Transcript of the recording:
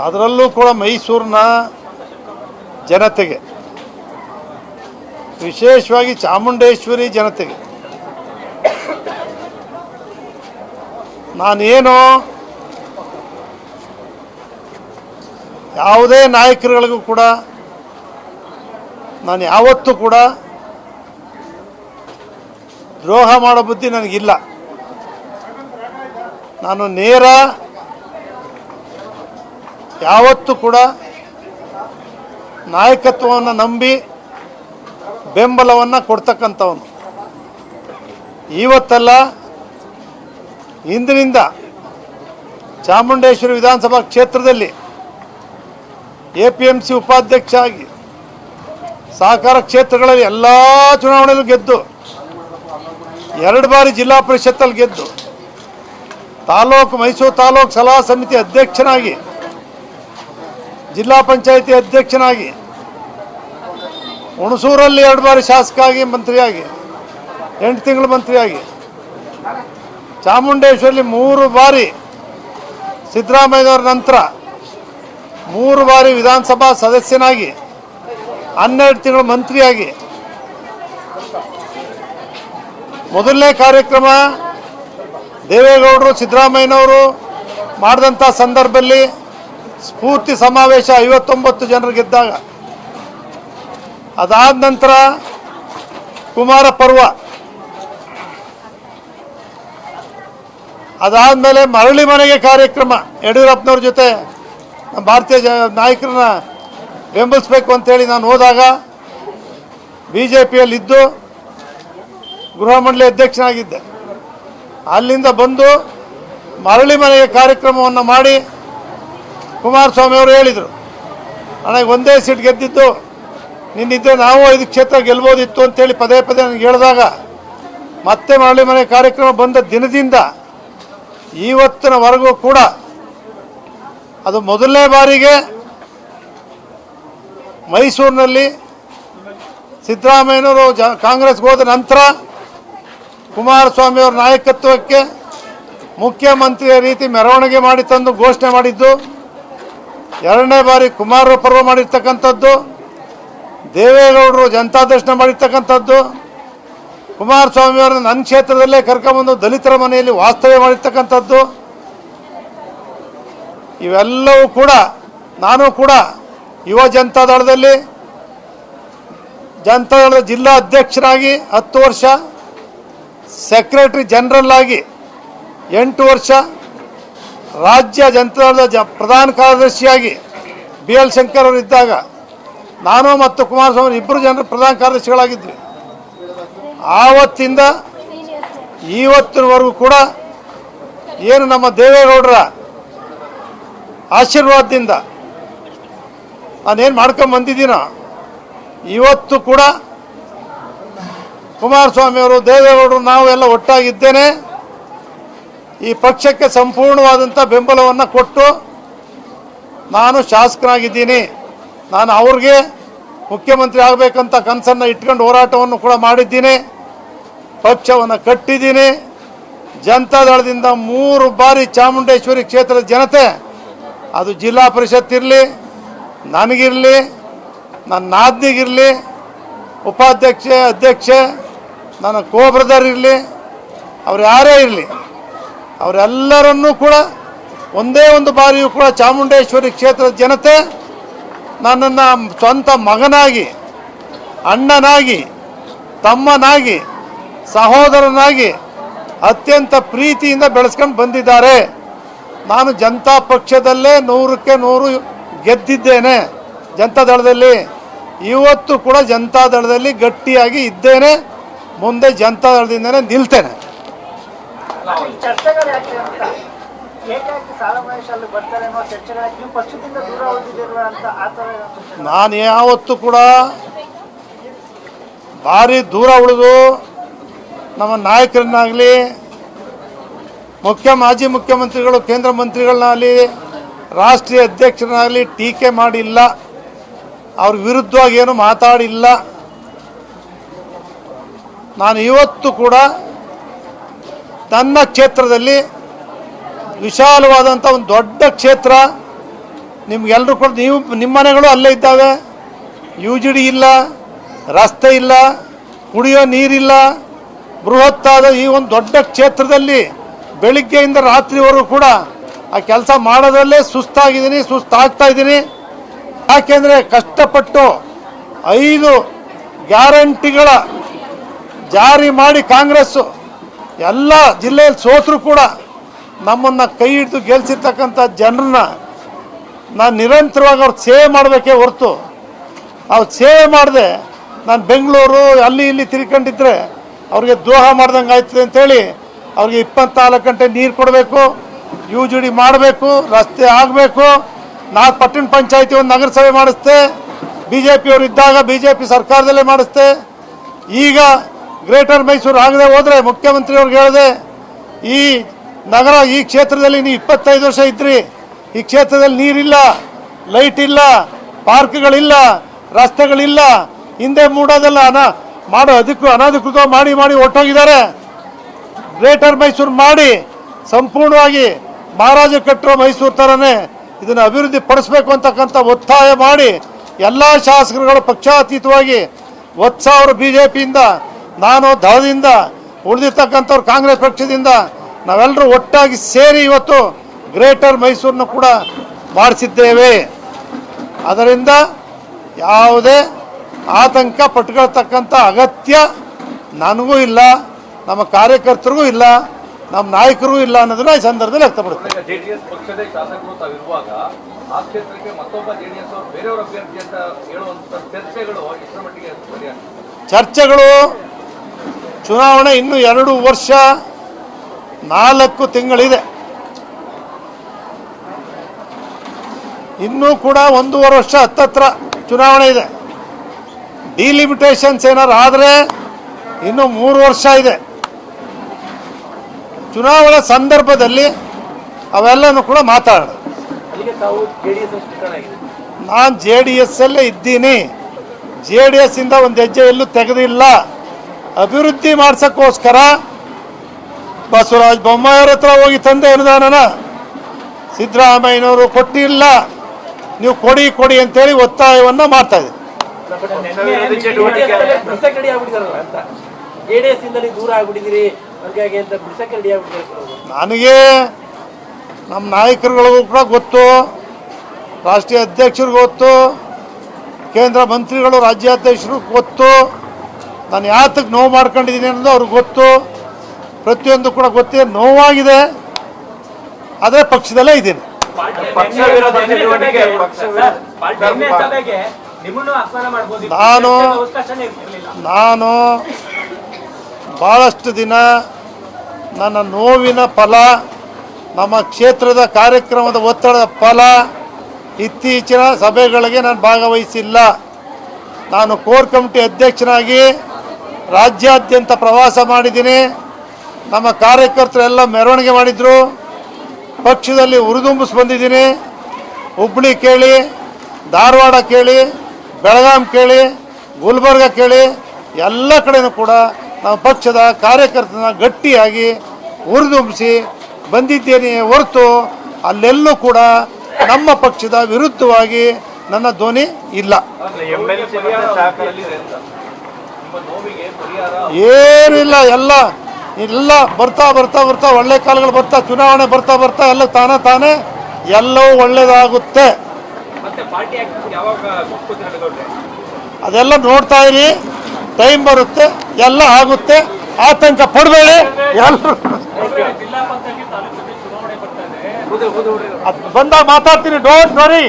ಅದರಲ್ಲೂ ಕೂಡ ಮೈಸೂರಿನ ಜನತೆಗೆ, ವಿಶೇಷವಾಗಿ ಚಾಮುಂಡೇಶ್ವರಿ ಜನತೆಗೆ ನಾನೇನು ಯಾವುದೇ ನಾಯಕರುಗಳಿಗೂ ಕೂಡ ನಾನು ಯಾವತ್ತೂ ಕೂಡ ದ್ರೋಹ ಮಾಡೋ ಬುದ್ಧಿ ನನಗಿಲ್ಲ. ನಾನು ನೇರ ಯಾವತ್ತೂ ಕೂಡ ನಾಯಕತ್ವವನ್ನು ನಂಬಿ ಬೆಂಬಲವನ್ನು ಕೊಡ್ತಕ್ಕಂಥವನು. ಇವತ್ತಲ್ಲ, ಇಂದಿನಿಂದ ಚಾಮುಂಡೇಶ್ವರಿ ವಿಧಾನಸಭಾ ಕ್ಷೇತ್ರದಲ್ಲಿ APMC ಉಪಾಧ್ಯಕ್ಷ ಆಗಿ ಸಹಕಾರ ಕ್ಷೇತ್ರಗಳಲ್ಲಿ ಎಲ್ಲ ಚುನಾವಣೆಯಲ್ಲೂ ಗೆದ್ದು 2 ಬಾರಿ ಜಿಲ್ಲಾ ಪರಿಷತ್ತಲ್ಲಿ ಗೆದ್ದು ಮೈಸೂರು ತಾಲೂಕು ಸಲಹಾ ಸಮಿತಿ ಅಧ್ಯಕ್ಷನಾಗಿ, ಜಿಲ್ಲಾ ಪಂಚಾಯಿತಿ ಅಧ್ಯಕ್ಷನಾಗಿ, ಹುಣಸೂರಲ್ಲಿ 2 ಬಾರಿ ಶಾಸಕ ಆಗಿ, ಮಂತ್ರಿಯಾಗಿ, 8 ತಿಂಗಳು ಮಂತ್ರಿಯಾಗಿ, ಚಾಮುಂಡೇಶ್ವರಲ್ಲಿ 3 ಬಾರಿ ಸಿದ್ದರಾಮಯ್ಯನವರ ನಂತರ 3 ಬಾರಿ ವಿಧಾನಸಭಾ ಸದಸ್ಯನಾಗಿ, 12 ತಿಂಗಳು ಮಂತ್ರಿಯಾಗಿ, ಮೊದಲನೇ ಕಾರ್ಯಕ್ರಮ ದೇವೇಗೌಡರು ಸಿದ್ದರಾಮಯ್ಯನವರು ಮಾಡಿದಂಥ ಸಂದರ್ಭದಲ್ಲಿ ಸ್ಫೂರ್ತಿ ಸಮಾವೇಶ 59 ಜನರು ಗೆದ್ದಾಗ, ಅದಾದ ನಂತರ ಕುಮಾರ ಪರ್ವ, ಅದಾದಮೇಲೆ ಮರಳಿ ಮನೆಗೆ ಕಾರ್ಯಕ್ರಮ ಯಡಿಯೂರಪ್ಪನವ್ರ ಜೊತೆ ಭಾರತೀಯ ನಾಯಕರನ್ನ ಬೆಂಬಲಿಸಬೇಕು ಅಂತೇಳಿ ನಾನು ಹೋದಾಗ BJPಯಲ್ಲಿದ್ದು ಗೃಹ ಮಂಡಳಿ ಅಧ್ಯಕ್ಷನಾಗಿದ್ದೆ. ಅಲ್ಲಿಂದ ಬಂದು ಮರಳಿ ಮನೆಗೆ ಕಾರ್ಯಕ್ರಮವನ್ನು ಮಾಡಿ ಕುಮಾರಸ್ವಾಮಿ ಅವರು ಹೇಳಿದರು, ನನಗೆ ಒಂದೇ ಸೀಟ್ ಗೆದ್ದಿದ್ದು, ನಿನ್ನಿದ್ದರೆ ನಾವು 5 ಕ್ಷೇತ್ರ ಗೆಲ್ಬೋದಿತ್ತು ಅಂತೇಳಿ ಪದೇ ಪದೇ ನನಗೆ ಹೇಳಿದಾಗ ಮತ್ತೆ ಮರಳಿ ಮನೆ ಕಾರ್ಯಕ್ರಮ ಬಂದ ದಿನದಿಂದ ಇವತ್ತಿನವರೆಗೂ ಕೂಡ ಅದು ಮೊದಲನೇ ಬಾರಿಗೆ ಮೈಸೂರಿನಲ್ಲಿ ಸಿದ್ದರಾಮಯ್ಯನವರು ಕಾಂಗ್ರೆಸ್ಗೆ ಹೋದ ನಂತರ ಕುಮಾರಸ್ವಾಮಿಯವರ ನಾಯಕತ್ವಕ್ಕೆ ಮುಖ್ಯಮಂತ್ರಿಯ ರೀತಿ ಮೆರವಣಿಗೆ ಮಾಡಿ ತಂದು ಘೋಷಣೆ ಮಾಡಿದ್ದು, 2ನೇ ಬಾರಿ ಕುಮಾರ ಪರ್ವ ಮಾಡಿರ್ತಕ್ಕಂಥದ್ದು, ದೇವೇಗೌಡರು ಜನತಾ ದರ್ಶನ ಮಾಡಿರ್ತಕ್ಕಂಥದ್ದು, ಕುಮಾರಸ್ವಾಮಿಯವರನ್ನು ನನ್ನ ಕ್ಷೇತ್ರದಲ್ಲೇ ಕರ್ಕೊಂಬಂದು ದಲಿತರ ಮನೆಯಲ್ಲಿ ವಾಸ್ತವ್ಯ ಮಾಡಿರ್ತಕ್ಕಂಥದ್ದು, ಇವೆಲ್ಲವೂ ಕೂಡ ನಾನು ಕೂಡ ಯುವ ಜನತಾದಳದಲ್ಲಿ ಜನತಾದಳದ ಜಿಲ್ಲಾ ಅಧ್ಯಕ್ಷರಾಗಿ 10 ವರ್ಷ, ಸೆಕ್ರೆಟರಿ ಜನರಲ್ ಆಗಿ 8 ವರ್ಷ, ರಾಜ್ಯ ಜನತಾದಳದ ಪ್ರಧಾನ ಕಾರ್ಯದರ್ಶಿಯಾಗಿ BL ಶಂಕರ್ ಅವರು ಇದ್ದಾಗ ನಾನು ಮತ್ತು ಕುಮಾರಸ್ವಾಮಿ ಇಬ್ಬರು ಜನರು ಪ್ರಧಾನ ಕಾರ್ಯದರ್ಶಿಗಳಾಗಿದ್ವಿ. ಆವತ್ತಿಂದ ಇವತ್ತಿನವರೆಗೂ ಕೂಡ ಏನು ನಮ್ಮ ದೇವೇಗೌಡರ ಆಶೀರ್ವಾದದಿಂದ ನಾನೇನು ಮಾಡ್ಕೊಂಡು ಬಂದಿದ್ದೀನೋ, ಇವತ್ತು ಕೂಡ ಕುಮಾರಸ್ವಾಮಿಯವರು, ದೇವೇಗೌಡರು, ನಾವು ಎಲ್ಲ ಒಟ್ಟಾಗಿದ್ದೇನೆ. ಈ ಪಕ್ಷಕ್ಕೆ ಸಂಪೂರ್ಣವಾದಂಥ ಬೆಂಬಲವನ್ನು ಕೊಟ್ಟು ನಾನು ಶಾಸಕನಾಗಿದ್ದೀನಿ. ನಾನು ಅವ್ರಿಗೆ ಮುಖ್ಯಮಂತ್ರಿ ಆಗಬೇಕಂತ ಕನಸನ್ನು ಇಟ್ಕೊಂಡು ಹೋರಾಟವನ್ನು ಕೂಡ ಮಾಡಿದ್ದೀನಿ, ಪಕ್ಷವನ್ನು ಕಟ್ಟಿದ್ದೀನಿ. ಜನತಾದಳದಿಂದ 3 ಬಾರಿ ಚಾಮುಂಡೇಶ್ವರಿ ಕ್ಷೇತ್ರದ ಜನತೆ, ಅದು ಜಿಲ್ಲಾ ಪರಿಷತ್ ಇರಲಿ, ನನಗಿರಲಿ, ನನ್ನ ನಾದ್ನಿಗಿರಲಿ, ಉಪಾಧ್ಯಕ್ಷೆ, ಅಧ್ಯಕ್ಷೆ, ನನ್ನ ಬ್ರದರ್ ಇರಲಿ, ಅವ್ರು ಯಾರೇ ಇರಲಿ, ಅವರೆಲ್ಲರನ್ನೂ ಕೂಡ ಒಂದೇ ಒಂದು ಬಾರಿಯೂ ಕೂಡ ಚಾಮುಂಡೇಶ್ವರಿ ಕ್ಷೇತ್ರದ ಜನತೆ ನನ್ನನ್ನು ಸ್ವಂತ ಮಗನಾಗಿ, ಅಣ್ಣನಾಗಿ, ತಮ್ಮನಾಗಿ, ಸಹೋದರನಾಗಿ ಅತ್ಯಂತ ಪ್ರೀತಿಯಿಂದ ಬೆಳೆಸ್ಕೊಂಡು ಬಂದಿದ್ದಾರೆ. ನಾನು ಜನತಾ ಪಕ್ಷದಲ್ಲೇ 100ಕ್ಕೆ 100 ಗೆದ್ದಿದ್ದೇನೆ. ಜನತಾದಳದಲ್ಲಿ ಇವತ್ತು ಕೂಡ ಜನತಾದಳದಲ್ಲಿ ಗಟ್ಟಿಯಾಗಿ ಇದ್ದೇನೆ. ಮುಂದೆ ಜನತಾದಳದಿಂದನೇ ನಿಲ್ತೇನೆ. ನಾನು ಯಾವತ್ತೂ ಕೂಡ ಭಾರಿ ದೂರ ಉಳಿದು ನಮ್ಮ ನಾಯಕರನ್ನಾಗಲಿ, ಮಾಜಿ ಮುಖ್ಯಮಂತ್ರಿಗಳು, ಕೇಂದ್ರ ಮಂತ್ರಿಗಳನ್ನಾಗಲಿ, ರಾಷ್ಟ್ರೀಯ ಅಧ್ಯಕ್ಷರನ್ನಾಗಲಿ ಟೀಕೆ ಮಾಡಿಲ್ಲ. ಅವ್ರ ವಿರುದ್ಧವಾಗಿ ಏನು ಮಾತಾಡಿಲ್ಲ. ನಾನು ಇವತ್ತು ಕೂಡ ನನ್ನ ಕ್ಷೇತ್ರದಲ್ಲಿ ವಿಶಾಲವಾದಂಥ ಒಂದು ದೊಡ್ಡ ಕ್ಷೇತ್ರ. ನಿಮ್ಗೆಲ್ಲರೂ ಕೂಡ ನಿಮ್ಮ ಮನೆಗಳು ಅಲ್ಲೇ ಇದ್ದಾವೆ. UGD ಇಲ್ಲ, ರಸ್ತೆ ಇಲ್ಲ, ಕುಡಿಯೋ ನೀರಿಲ್ಲ. ಬೃಹತ್ತಾದ ಈ ಒಂದು ದೊಡ್ಡ ಕ್ಷೇತ್ರದಲ್ಲಿ ಬೆಳಿಗ್ಗೆಯಿಂದ ರಾತ್ರಿವರೆಗೂ ಕೂಡ ಆ ಕೆಲಸ ಮಾಡೋದ್ರಲ್ಲೇ ಸುಸ್ತಾಗ್ತಾ ಇದ್ದೀನಿ. ಯಾಕೆಂದರೆ ಕಷ್ಟಪಟ್ಟು 5 ಗ್ಯಾರಂಟಿಗಳ ಜಾರಿ ಮಾಡಿ ಕಾಂಗ್ರೆಸ್ಸು ಎಲ್ಲ ಜಿಲ್ಲೆಯಲ್ಲಿ ಸೋತರೂ ಕೂಡ ನಮ್ಮನ್ನು ಕೈ ಹಿಡಿದು ಗೆಲ್ಸಿರ್ತಕ್ಕಂಥ ಜನರನ್ನ ನಾನು ನಿರಂತರವಾಗಿ ಅವ್ರು ಸೇವೆ ಮಾಡಬೇಕೇ ಹೊರತು ಅವ್ರು ಸೇವೆ ಮಾಡಿದೆ ನಾನು ಬೆಂಗಳೂರು ಅಲ್ಲಿ ಇಲ್ಲಿ ತಿರ್ಕೊಂಡಿದ್ರೆ ಅವ್ರಿಗೆ ದ್ರೋಹ ಮಾಡ್ದಂಗೆ ಆಯ್ತದೆ ಅಂತೇಳಿ ಅವ್ರಿಗೆ 24 ಗಂಟೆ ನೀರು ಕೊಡಬೇಕು, UGD ಮಾಡಬೇಕು, ರಸ್ತೆ ಆಗಬೇಕು. ನಾನು ಪಟ್ಟಣ ಪಂಚಾಯತಿ ಒಂದು ನಗರಸಭೆ ಮಾಡಿಸ್ದೆ, BJP ಅವರು ಇದ್ದಾಗ BJP ಸರ್ಕಾರದಲ್ಲೇ ಮಾಡಿಸ್ದೆ. ಈಗ ಗ್ರೇಟರ್ ಮೈಸೂರು ಆಗದೆ ಹೋದರೆ ಮುಖ್ಯಮಂತ್ರಿಯವ್ರಿಗೆ ಹೇಳಿದೆ, ಈ ನಗರ ಈ ಕ್ಷೇತ್ರದಲ್ಲಿ ನೀವು 25 ವರ್ಷ ಇದ್ರಿ, ಈ ಕ್ಷೇತ್ರದಲ್ಲಿ ನೀರಿಲ್ಲ, ಲೈಟ್ ಇಲ್ಲ, ಪಾರ್ಕ್ಗಳಿಲ್ಲ, ರಸ್ತೆಗಳಿಲ್ಲ. ಹಿಂದೆ ಮೂಡೋದೆಲ್ಲ ಅನಧಿಕೃತ ಮಾಡಿ ಹೊಟ್ಟೋಗಿದ್ದಾರೆ. ಗ್ರೇಟರ್ ಮೈಸೂರು ಮಾಡಿ ಸಂಪೂರ್ಣವಾಗಿ ಮಹಾರಾಜ ಕಟ್ಟಿರೋ ಮೈಸೂರು ಥರನೇ ಇದನ್ನು ಅಭಿವೃದ್ಧಿ ಪಡಿಸಬೇಕು ಅಂತಕ್ಕಂಥ ಒತ್ತಾಯ ಮಾಡಿ ಎಲ್ಲ ಶಾಸಕರುಗಳು ಪಕ್ಷಾತೀತವಾಗಿ 10,000 BJPಯಿಂದ, ನಾನು ದಳದಿಂದ, ಉಳಿದಿರ್ತಕ್ಕಂಥವ್ರು ಕಾಂಗ್ರೆಸ್ ಪಕ್ಷದಿಂದ ನಾವೆಲ್ಲರೂ ಒಟ್ಟಾಗಿ ಸೇರಿ ಇವತ್ತು ಗ್ರೇಟರ್ ಮೈಸೂರನ್ನು ಕೂಡ ಮಾಡಿಸಿದ್ದೇವೆ. ಅದರಿಂದ ಯಾವುದೇ ಆತಂಕ ಪಟ್ಕೊಳ್ತಕ್ಕಂಥ ಅಗತ್ಯ ನನಗೂ ಇಲ್ಲ, ನಮ್ಮ ಕಾರ್ಯಕರ್ತರಿಗೂ ಇಲ್ಲ, ನಮ್ಮ ನಾಯಕರಿಗೂ ಇಲ್ಲ ಅನ್ನೋದನ್ನ ಈ ಸಂದರ್ಭದಲ್ಲಿ ವ್ಯಕ್ತಪಡಿಸ್ತೇನೆ. ಜೆಡಿಎಸ್ ಪಕ್ಷದ ಶಾಸಕರು ತಾವಿರುವಾಗ ಆ ಕ್ಷೇತ್ರಕ್ಕೆ ಮತ್ತೊಬ್ಬ ಜೆಡಿಎಸ್ ಅವರು ಬೇರೆಯವರ ಅಭ್ಯರ್ಥಿ ಅಂತ ಹೇಳುವಂತ ಚರ್ಚೆಗಳು ಎಷ್ಟರ ಮಟ್ಟಿಗೆ ಚರ್ಚೆಗಳು ಚುನಾವಣೆ ಇನ್ನೂ 2 ವರ್ಷ 4 ತಿಂಗಳಿದೆ. ಇನ್ನೂ ಕೂಡ 1.5 ವರ್ಷ ಹತ್ತತ್ರ ಚುನಾವಣೆ ಇದೆ. ಡಿಲಿಮಿಟೇಷನ್ಸ್ ಏನಾರು ಆದರೆ ಇನ್ನು 3 ವರ್ಷ ಇದೆ. ಚುನಾವಣೆ ಸಂದರ್ಭದಲ್ಲಿ ಅವೆಲ್ಲನೂ ಕೂಡ ಮಾತಾಡೋಣ. ನಾನು JDS ಅಲ್ಲೇ ಇದ್ದೀನಿ. JDS ಇಂದ ಒಂದು ಹೆಜ್ಜೆ ಎಲ್ಲೂ ತೆಗೆದಿಲ್ಲ. ಅಭಿವೃದ್ಧಿ ಮಾಡ್ಸೋಕ್ಕೋಸ್ಕರ ಬಸವರಾಜ ಬೊಮ್ಮಾಯಿಯವ್ರ ಹತ್ರ ಹೋಗಿ ತಂದೆ ಅನುದಾನನ ಸಿದ್ದರಾಮಯ್ಯನವರು ಕೊಟ್ಟಿಲ್ಲ. ನೀವು ಕೊಡಿ ಅಂತೇಳಿ ಒತ್ತಾಯವನ್ನು ಮಾಡ್ತಾ ಇದ್ದೀವಿ. ನನಗೆ ನಮ್ಮ ನಾಯಕರುಗಳಿಗೂ ಕೂಡ ಗೊತ್ತು, ರಾಷ್ಟ್ರೀಯ ಅಧ್ಯಕ್ಷರಿಗೂ ಗೊತ್ತು, ಕೇಂದ್ರ ಮಂತ್ರಿಗಳು ರಾಜ್ಯಾಧ್ಯಕ್ಷರಿಗೂ ಗೊತ್ತು, ನಾನು ಯಾತಕ್ಕೆ ನೋವು ಮಾಡ್ಕೊಂಡಿದ್ದೀನಿ ಅನ್ನೋದು ಅವ್ರಿಗೆ ಗೊತ್ತು. ಪ್ರತಿಯೊಂದು ಕೂಡ ಗೊತ್ತಿದೆ, ನೋವಾಗಿದೆ. ಅದೇ ಪಕ್ಷದಲ್ಲೇ ಇದ್ದೀನಿ. ನಾನು ಭಾಳಷ್ಟು ದಿನ ನನ್ನ ನೋವಿನ ಫಲ, ನಮ್ಮ ಕ್ಷೇತ್ರದ ಕಾರ್ಯಕ್ರಮದ ಒತ್ತಡದ ಫಲ, ಇತ್ತೀಚಿನ ಸಭೆಗಳಿಗೆ ನಾನು ಭಾಗವಹಿಸಿಲ್ಲ. ನಾನು ಕೋರ್ ಕಮಿಟಿ ಅಧ್ಯಕ್ಷನಾಗಿ ರಾಜ್ಯಾದ್ಯಂತ ಪ್ರವಾಸ ಮಾಡಿದ್ದೀನಿ. ನಮ್ಮ ಕಾರ್ಯಕರ್ತರೆಲ್ಲ ಮೆರವಣಿಗೆ ಮಾಡಿದರು. ಪಕ್ಷದಲ್ಲಿ ಹುರಿದುಂಬಿಸಿ ಬಂದಿದ್ದೀನಿ. ಹುಬ್ಬಳ್ಳಿ ಕೇಳಿ, ಧಾರವಾಡ ಕೇಳಿ, ಬೆಳಗಾಂ ಕೇಳಿ, ಗುಲ್ಬರ್ಗ ಕೇಳಿ, ಎಲ್ಲ ಕಡೆಯೂ ಕೂಡ ನಮ್ಮ ಪಕ್ಷದ ಕಾರ್ಯಕರ್ತನ ಗಟ್ಟಿಯಾಗಿ ಹುರಿದುಂಬಿಸಿ ಬಂದಿದ್ದೇನೆ ಹೊರತು ಅಲ್ಲೆಲ್ಲೂ ಕೂಡ ನಮ್ಮ ಪಕ್ಷದ ವಿರುದ್ಧವಾಗಿ ನನ್ನ ಧ್ವನಿ ಇಲ್ಲ. ಏನಿಲ್ಲ, ಎಲ್ಲ ಬರ್ತಾ ಒಳ್ಳೆ ಕಾಲಗಳು ಬರ್ತಾ, ಚುನಾವಣೆ ಬರ್ತಾ ಎಲ್ಲ ತಾನೇ ಎಲ್ಲವೂ ಒಳ್ಳೇದಾಗುತ್ತೆ. ಅದೆಲ್ಲ ನೋಡ್ತಾ ಇರಿ, ಟೈಮ್ ಬರುತ್ತೆ, ಎಲ್ಲ ಆಗುತ್ತೆ. ಆತಂಕ ಪಡಬೇಡಿ. ಎಲ್ಲರೂ ಬಂದಾಗ ಮಾತಾಡ್ತೀನಿ. Don't worry.